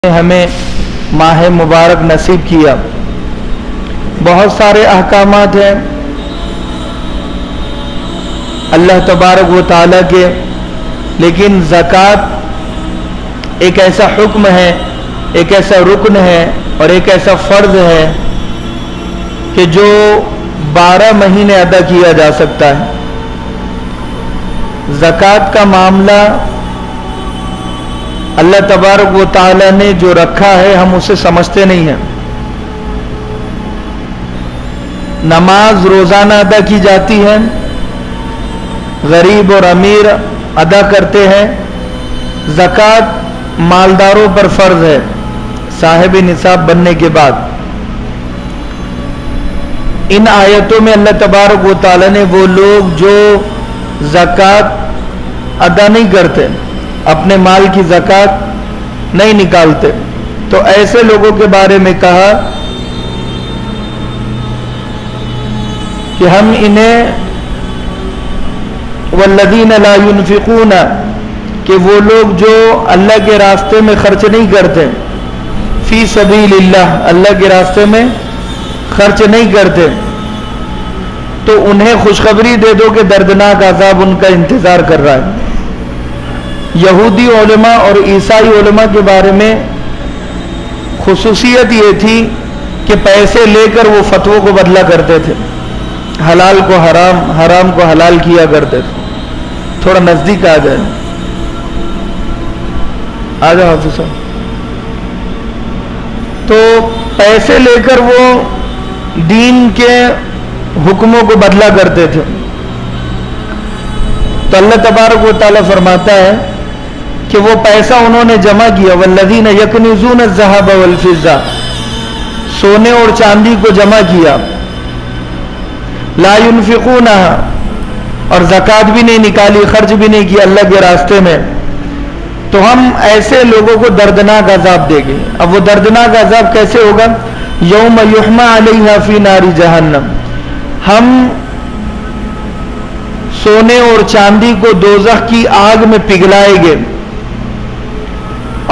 ہمیں ماہ مبارک نصیب کیا۔ بہت سارے احکامات ہیں اللہ تبارک و تعالیٰ کے، لیکن زکوٰۃ ایک ایسا حکم ہے، ایک ایسا رکن ہے اور ایک ایسا فرض ہے کہ جو 12 مہینے ادا کیا جا سکتا ہے۔ زکوٰۃ کا معاملہ اللہ تبارک و تعالیٰ نے جو رکھا ہے ہم اسے سمجھتے نہیں ہیں۔ نماز روزانہ ادا کی جاتی ہے، غریب اور امیر ادا کرتے ہیں۔ زکوٰۃ مالداروں پر فرض ہے صاحب نصاب بننے کے بعد۔ ان آیتوں میں اللہ تبارک و تعالیٰ نے وہ لوگ جو زکوٰۃ ادا نہیں کرتے، اپنے مال کی زکوٰۃ نہیں نکالتے، تو ایسے لوگوں کے بارے میں کہا کہ ہم انہیں والذین لا ينفقون، کہ وہ لوگ جو اللہ کے راستے میں خرچ نہیں کرتے، فی سبیل اللہ، اللہ کے راستے میں خرچ نہیں کرتے، تو انہیں خوشخبری دے دو کہ دردناک عذاب ان کا انتظار کر رہا ہے۔ یہودی علماء اور عیسائی علماء کے بارے میں خصوصیت یہ تھی کہ پیسے لے کر وہ فتووں کو بدلا کرتے تھے، حلال کو حرام، حرام کو حلال کیا کرتے تھے۔ تھوڑا نزدیک آ جائے، آ جاؤ حافظ صاحب۔ تو پیسے لے کر وہ دین کے حکموں کو بدلا کرتے تھے۔ تو اللہ تبارک و تعالیٰ فرماتا ہے کہ وہ پیسہ انہوں نے جمع کیا، والذین یکنزون الذھب والفضہ، سونے اور چاندی کو جمع کیا، لا ينفقونھا، اور زکوٰۃ بھی نہیں نکالی، خرچ بھی نہیں کیا اللہ کے راستے میں، تو ہم ایسے لوگوں کو دردناک عذاب دیں گے۔ اب وہ دردناک عذاب کیسے ہوگا؟ یوم یحمى علیہا فی نار جہنم، ہم سونے اور چاندی کو دوزخ کی آگ میں پگھلائیں گے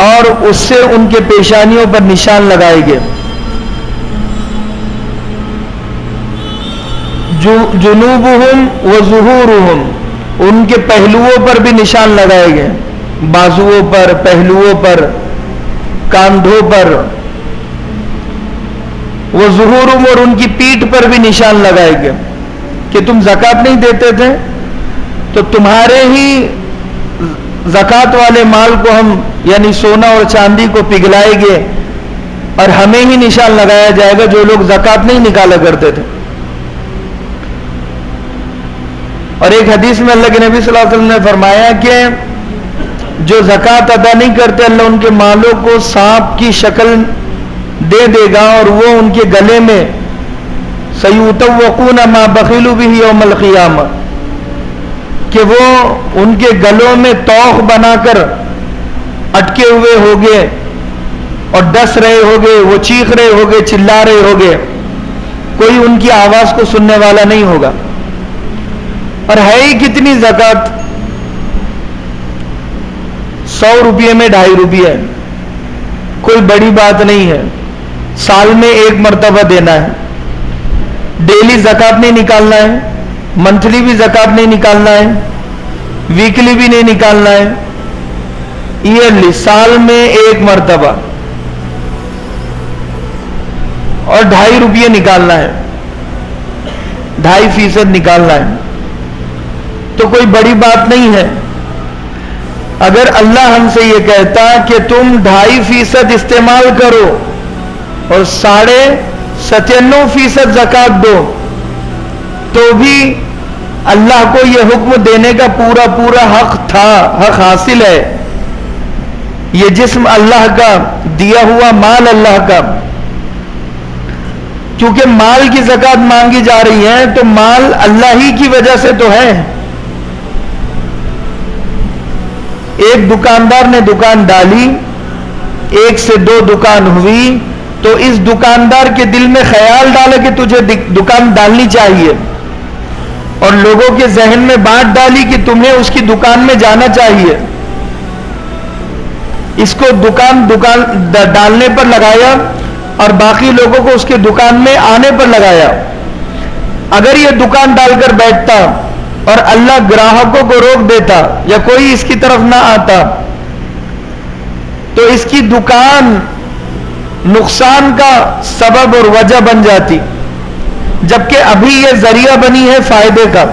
اور اس سے ان کے پیشانیوں پر نشان لگائیں گے۔ جنوبہم وظہورہم، ان کے پہلوؤں پر بھی نشان لگائے گئے، بازوؤں پر، پہلوؤں پر، کاندھوں پر، وظہورہم، اور ان کی پیٹھ پر بھی نشان لگائے گئے کہ تم زکوٰۃ نہیں دیتے تھے، تو تمہارے ہی زکوٰۃ والے مال کو ہم یعنی سونا اور چاندی کو پگھلائیں گے اور ہمیں ہی نشان لگایا جائے گا جو لوگ زکوٰۃ نہیں نکالا کرتے تھے۔ اور ایک حدیث میں اللہ کے نبی صلی اللہ علیہ وسلم نے فرمایا کہ جو زکوٰۃ ادا نہیں کرتے اللہ ان کے مالوں کو سانپ کی شکل دے دے گا اور وہ ان کے گلے میں سیطوقون ما بخلوا بہ یوم القیامہ، کہ وہ ان کے گلوں میں توق بنا کر اٹکے ہوئے ہوگے اور ڈس رہے ہوگے، وہ چیخ رہے ہوگے، چلا رہے ہوگے، کوئی ان کی آواز کو سننے والا نہیں ہوگا۔ اور ہے ہی کتنی زکوٰۃ، 100 روپئے میں 2.5 روپئے، کوئی بڑی بات نہیں ہے، سال میں 1 مرتبہ دینا ہے، ڈیلی زکوٰۃ نہیں نکالنا ہے، منتھلی بھی زکوٰۃ نہیں نکالنا ہے، ویکلی بھی نہیں نکالنا ہے، ایئرلی، سال میں 1 مرتبہ، اور 2.5 روپئے نکالنا ہے، 2.5% نکالنا ہے، تو کوئی بڑی بات نہیں ہے۔ اگر اللہ ہم سے یہ کہتا کہ تم 2.5% استعمال کرو اور 97.5% زکوٰۃ دو، تو بھی اللہ کو یہ حکم دینے کا پورا حق تھا، حق حاصل ہے۔ یہ جسم اللہ کا، دیا ہوا مال اللہ کا، کیونکہ مال کی زکوٰۃ مانگی جا رہی ہے تو مال اللہ ہی کی وجہ سے تو ہے۔ ایک دکاندار نے دکان ڈالی، 1 سے 2 دکان ہوئی، تو اس دکاندار کے دل میں خیال ڈالا کہ تجھے دکان ڈالنی چاہیے، اور لوگوں کے ذہن میں بات ڈالی کہ تمہیں اس کی دکان میں جانا چاہیے، اس کو دکان ڈالنے پر لگایا اور باقی لوگوں کو اس کے دکان میں آنے پر لگایا. اگر یہ دکان ڈال کر بیٹھتا اور اللہ گراہکوں کو روک دیتا یا کوئی اس کی طرف نہ آتا تو اس کی دکان نقصان کا سبب اور وجہ بن جاتی، جبکہ ابھی یہ ذریعہ بنی ہے فائدے کا.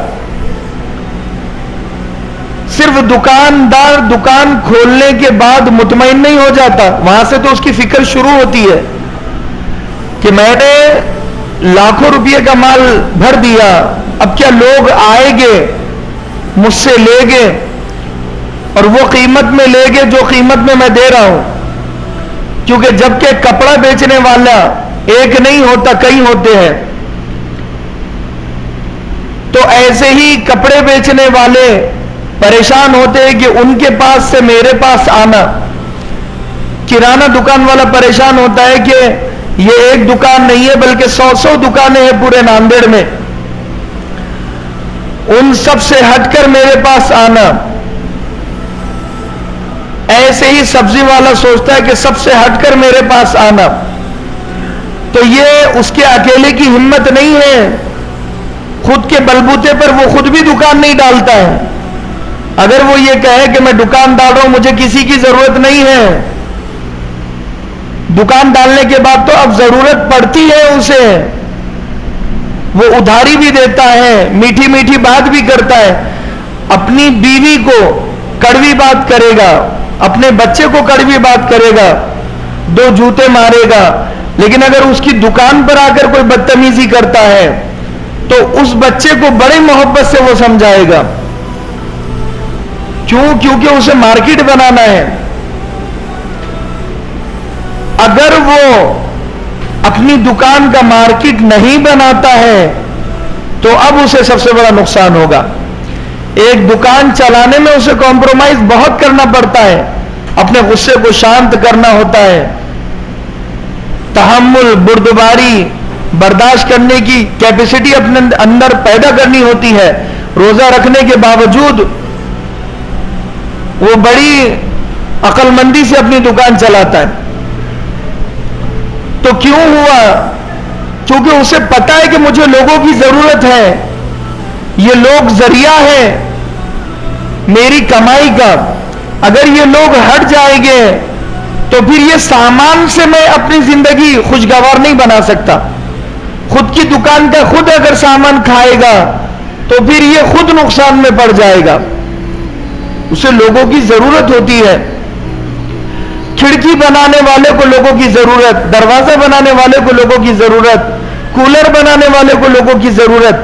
صرف دکاندار دکان کھولنے کے بعد مطمئن نہیں ہو جاتا، وہاں سے تو اس کی فکر شروع ہوتی ہے کہ میں نے لاکھوں روپے کا مال بھر دیا، اب کیا لوگ آئیں گے مجھ سے لے گے اور وہ قیمت میں لے گے جو قیمت میں دے رہا ہوں. کیونکہ جبکہ کپڑا بیچنے والا ایک نہیں ہوتا، کئی ہوتے ہیں. تو ایسے ہی کپڑے بیچنے والے پریشان ہوتے ہیں کہ ان کے پاس سے میرے پاس آنا. کرانہ دکان والا پریشان ہوتا ہے کہ یہ ایک دکان نہیں ہے بلکہ 100 دکانیں ہیں پورے ناندیڑ میں، ان سب سے ہٹ کر میرے پاس آنا. ایسے ہی سبزی والا سوچتا ہے کہ سب سے ہٹ کر میرے پاس آنا. تو یہ اس کے اکیلے کی ہمت نہیں ہے، خود کے بلبوتے پر وہ خود بھی دکان نہیں ڈالتا ہے. اگر وہ یہ کہے کہ میں دکان ڈال رہا ہوں مجھے کسی کی ضرورت نہیں ہے، دکان ڈالنے کے بعد تو اب ضرورت پڑتی ہے اسے، وہ ادھاری بھی دیتا ہے، میٹھی میٹھی بات بھی کرتا ہے، اپنی بیوی کو کڑوی بات کرے گا، اپنے بچے کو کڑوی بات کرے گا، 2 جوتے مارے گا. لیکن اگر اس کی دکان پر آ کر کوئی بدتمیزی کرتا ہے تو اس بچے کو بڑی محبت سے وہ سمجھائے گا. کیونکہ اسے مارکیٹ بنانا ہے. اگر وہ اپنی دکان کا مارکیٹ نہیں بناتا ہے تو اب اسے سب سے بڑا نقصان ہوگا. ایک دکان چلانے میں اسے کمپرومائز بہت کرنا پڑتا ہے، اپنے غصے کو شانت کرنا ہوتا ہے، تحمل، بردباری، برداشت کرنے کی کیپیسٹی اپنے اندر پیدا کرنی ہوتی ہے. روزہ رکھنے کے باوجود وہ بڑی عقل مندی سے اپنی دکان چلاتا ہے. تو کیوں ہوا؟ کیونکہ اسے پتا ہے کہ مجھے لوگوں کی ضرورت ہے، یہ لوگ ذریعہ ہے میری کمائی کا. اگر یہ لوگ ہٹ جائیں گے تو پھر یہ سامان سے میں اپنی زندگی خوشگوار نہیں بنا سکتا. خود کی دکان کا خود اگر سامان کھائے گا تو پھر یہ خود نقصان میں پڑ جائے گا. اسے لوگوں کی ضرورت ہوتی ہے. کھڑکی بنانے والے کو لوگوں کی ضرورت، دروازہ بنانے والے کو لوگوں کی ضرورت، کولر بنانے والے کو لوگوں کی ضرورت.